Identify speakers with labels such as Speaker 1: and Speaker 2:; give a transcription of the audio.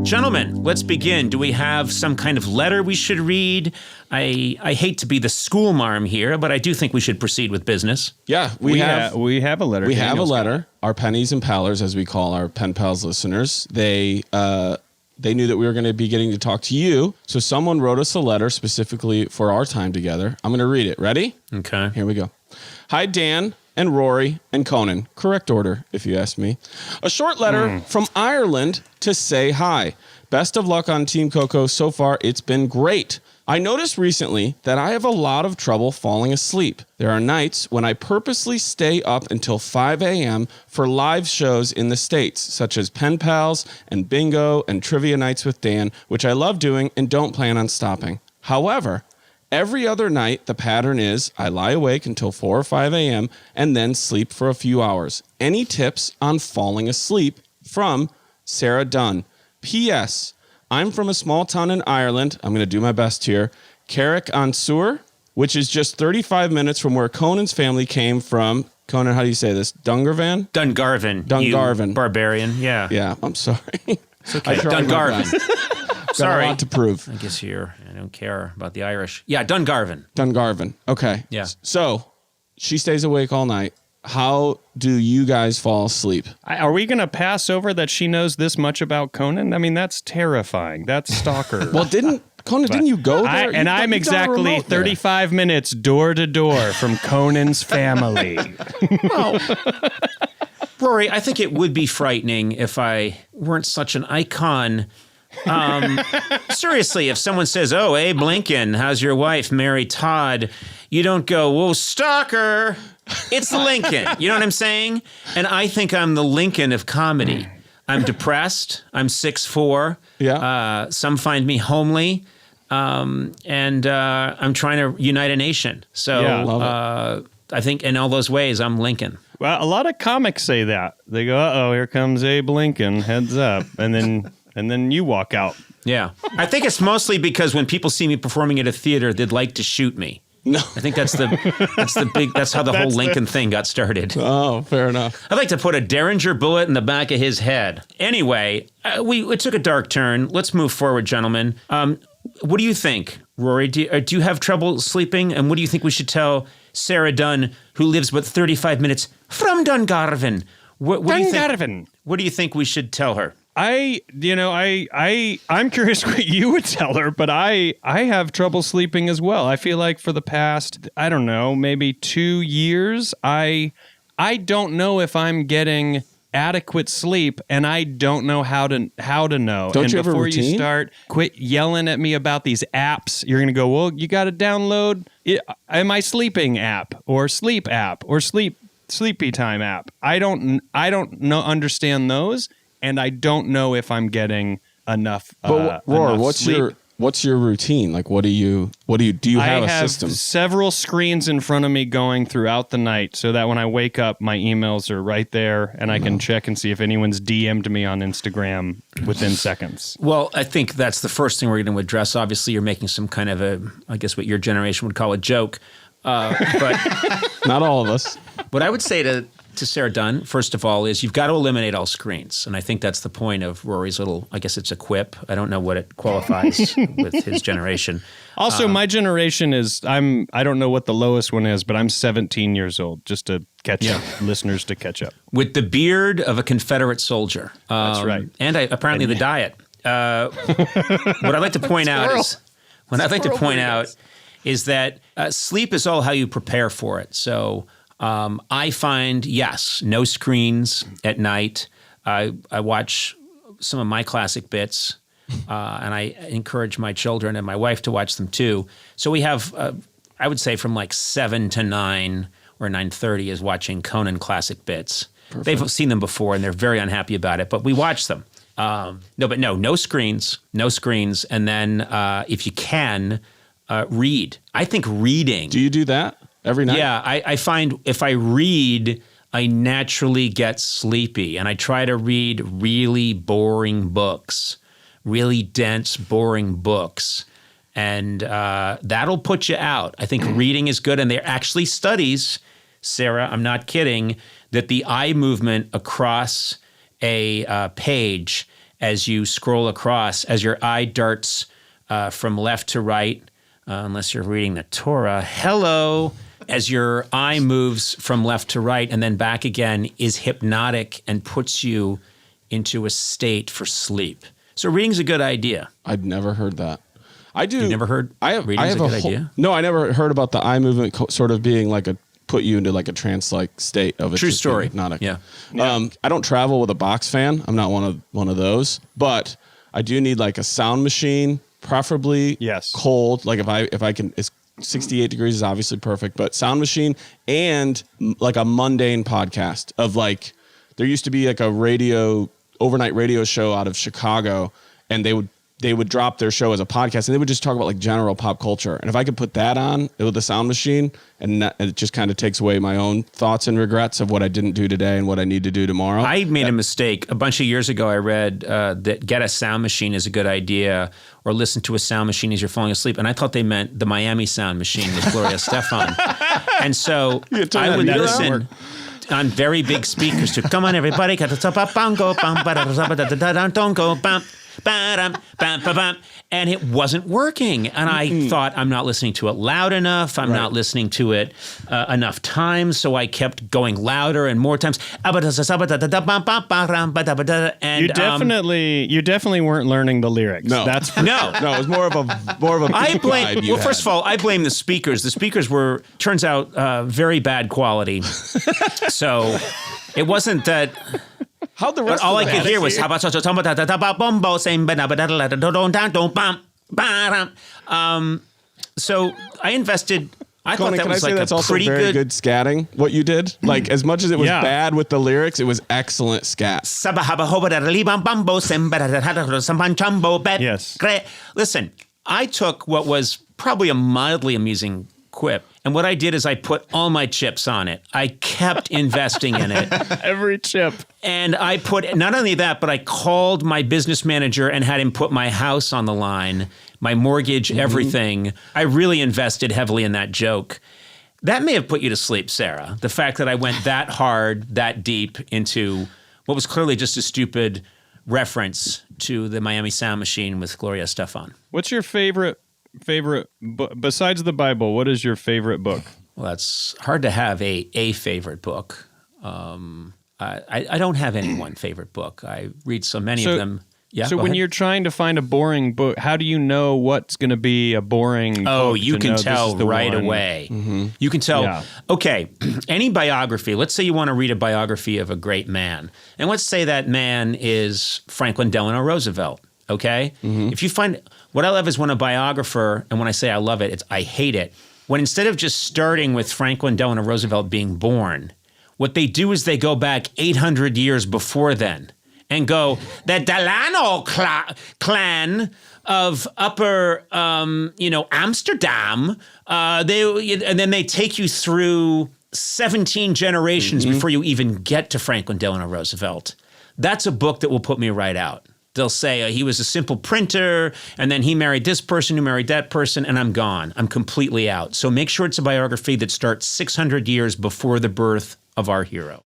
Speaker 1: Gentlemen, let's begin. Do we have some kind of letter we should read? I hate to be the school marm here, but I do think we should proceed with business.
Speaker 2: Yeah, we have
Speaker 3: a letter.
Speaker 2: We have a letter. Our pennies and pallers, as we call our pen pals listeners, they knew that we were going to be getting to talk to you. So someone wrote us a letter specifically for our time together. I'm going to read it. Ready?
Speaker 1: Okay.
Speaker 2: Here we go. Hi, Dan and Rory and Conan. Correct order, if you ask me. A short letter from Ireland to say hi. Best of luck on Team Coco. So far, it's been great. I noticed recently that I have a lot of trouble falling asleep. There are nights when I purposely stay up until 5 a.m. for live shows in the States, such as Pen Pals and Bingo and Trivia Nights with Dan, which I love doing and don't plan on stopping. However, every other night, the pattern is I lie awake until 4 or 5 a.m. and then sleep for a few hours. Any tips on falling asleep? From Sarah Dunn. P.S. I'm from a small town in Ireland. I'm going to do my best here. Carrick-on-Suir, which is just 35 minutes from where Conan's family came from. Conan, how do you say this? Dungarvan?
Speaker 1: Dungarvan. You barbarian. Yeah.
Speaker 2: Yeah, I'm sorry.
Speaker 1: It's okay. Dungarvan. Sorry.
Speaker 2: Got a lot to prove.
Speaker 1: I guess I don't care about the Irish. Yeah, Dungarvan.
Speaker 2: Okay.
Speaker 1: Yeah.
Speaker 2: So she stays awake all night. How do you guys fall asleep?
Speaker 3: Are we going to pass over that she knows this much about Conan? I mean, that's terrifying. That's stalker.
Speaker 2: Well, didn't you go there?
Speaker 3: I'm exactly 35 minutes door to door from Conan's family.
Speaker 1: Well, Rory, I think it would be frightening if I weren't such an icon. Seriously, if someone says, "Oh, Abe Lincoln, how's your wife, Mary Todd?" You don't go, "Whoa, stalker." It's Lincoln. You know what I'm saying? And I think I'm the Lincoln of comedy. I'm depressed. I'm 6'4".
Speaker 2: Yeah.
Speaker 1: Some find me homely. And I'm trying to unite a nation. So I think in all those ways, I'm Lincoln.
Speaker 3: Well, a lot of comics say that. They go, "Uh-oh, here comes Abe Lincoln. Heads up." And then you walk out.
Speaker 1: Yeah. I think it's mostly because when people see me performing at a theater, they'd like to shoot me.
Speaker 2: No.
Speaker 1: I think that's how the whole Lincoln thing got started.
Speaker 2: Oh, fair enough.
Speaker 1: I'd like to put a Derringer bullet in the back of his head. Anyway, it took a dark turn. Let's move forward, gentlemen. What do you think, Rory? Do you have trouble sleeping? And what do you think we should tell Sarah Dunn, who lives but 35 minutes from Dungarvan? What do you think we should tell her?
Speaker 3: I'm curious what you would tell her, but I have trouble sleeping as well. I feel like for the past, I don't know, maybe 2 years, I don't know if I'm getting adequate sleep, and I don't know how to know.
Speaker 2: Don't you have a routine?
Speaker 3: Before you start, quit yelling at me about these apps. You're gonna go, well, you got to download Am I Sleeping app or Sleep app or Sleepy Time app. I don't understand those. And I don't know if I'm getting enough.
Speaker 2: But Roar,
Speaker 3: sleep.
Speaker 2: what's your routine? Like, do you have a system?
Speaker 3: I have several screens in front of me going throughout the night, so that when I wake up, my emails are right there, and I can check and see if anyone's DM'd me on Instagram within seconds.
Speaker 1: Well, I think that's the first thing we're going to address. Obviously, you're making some kind of I guess what your generation would call a joke, but
Speaker 2: not all of us.
Speaker 1: What I would say to Sarah Dunn, first of all, is you've got to eliminate all screens. And I think that's the point of Rory's little, I guess it's a quip. I don't know what it qualifies with his generation.
Speaker 3: Also, my generation is, I don't know what the lowest one is, but I'm 17 years old, just to catch up, listeners to catch up.
Speaker 1: With the beard of a Confederate soldier.
Speaker 3: That's right.
Speaker 1: And apparently the diet. What I'd like to point out is that sleep is all how you prepare for it. So I find, yes, no screens at night. I watch some of my classic bits, and I encourage my children and my wife to watch them too. So we have, I would say from like 7 to 9 or 9:30 is watching Conan classic bits. Perfect. They've seen them before and they're very unhappy about it, but we watch them. No screens. And then if you can, read. I think reading.
Speaker 2: Do you do that? Every night?
Speaker 1: Yeah, I find if I read, I naturally get sleepy. And I try to read really boring books, really dense, boring books. And that'll put you out. I think reading is good. And there are actually studies, Sarah, I'm not kidding, that the eye movement across a page as you scroll across, as your eye darts from left to right, unless you're reading the Torah. Hello. As your eye moves from left to right and then back again, is hypnotic and puts you into a state for sleep. So reading's a good idea.
Speaker 2: I'd never heard that. I do.
Speaker 1: You never heard reading's a good idea?
Speaker 2: No, I never heard about the eye movement sort of being like put you into like a trance-like state of it.
Speaker 1: True story.
Speaker 2: Hypnotic.
Speaker 1: Yeah.
Speaker 2: I don't travel with a box fan. I'm not one of those, but I do need like a sound machine, preferably cold. Like if I can, it's 68 degrees is obviously perfect, but sound machine and like a mundane podcast of like, there used to be like a overnight radio show out of Chicago, and they would drop their show as a podcast, and they would just talk about like general pop culture. And if I could put that on with the sound machine, and it just kind of takes away my own thoughts and regrets of what I didn't do today and what I need to do tomorrow.
Speaker 1: I made a mistake. A bunch of years ago, I read that get a sound machine is a good idea, or listen to a sound machine as you're falling asleep. And I thought they meant the Miami sound machine with Gloria Estefan. And so I would listen on very big speakers to come on everybody, and it wasn't working. And I thought, I'm not listening to it loud enough. I'm not listening to it enough times. So I kept going louder and more times. And
Speaker 3: you definitely weren't learning the lyrics.
Speaker 2: No,
Speaker 3: that's
Speaker 2: no. It was more of a.
Speaker 1: I blame. Well, first of all, I blame the speakers. The speakers were, turns out, very bad quality. So it wasn't that.
Speaker 2: How the rest?
Speaker 1: But all
Speaker 2: of
Speaker 1: I could hear was so I invested. I thought that was like
Speaker 2: that's
Speaker 1: a
Speaker 2: also
Speaker 1: pretty
Speaker 2: very good scatting. What you did, like as much as it was bad with the lyrics, it was excellent scat.
Speaker 3: Yes.
Speaker 1: Listen, I took what was probably a mildly amusing quip, and what I did is I put all my chips on it. I kept investing in it.
Speaker 3: Every chip.
Speaker 1: And I put, not only that, but I called my business manager and had him put my house on the line, my mortgage, everything. I really invested heavily in that joke. That may have put you to sleep, Sarah. The fact that I went that hard, that deep into what was clearly just a stupid reference to the Miami Sound Machine with Gloria Estefan.
Speaker 3: What's your favorite book besides the Bible? What is your favorite book?
Speaker 1: Well, that's hard to have a favorite book. I don't have any one favorite book. I read so many of them. Yeah.
Speaker 3: So when you're trying to find a boring book, how do you know what's going to be a boring book?
Speaker 1: Oh, you can tell right away.
Speaker 2: Mm-hmm.
Speaker 1: You can tell.
Speaker 3: Yeah.
Speaker 1: Okay, any biography. Let's say you want to read a biography of a great man, and let's say that man is Franklin Delano Roosevelt. Okay, if you find what I love is when a biographer, and when I say I love it, it's I hate it. When instead of just starting with Franklin Delano Roosevelt being born, what they do is they go back 800 years before then and go, the Delano clan of upper, Amsterdam, and then they take you through 17 generations before you even get to Franklin Delano Roosevelt. That's a book that will put me right out. They'll say he was a simple printer, and then he married this person who married that person, and I'm gone. I'm completely out. So make sure it's a biography that starts 600 years before the birth of our hero.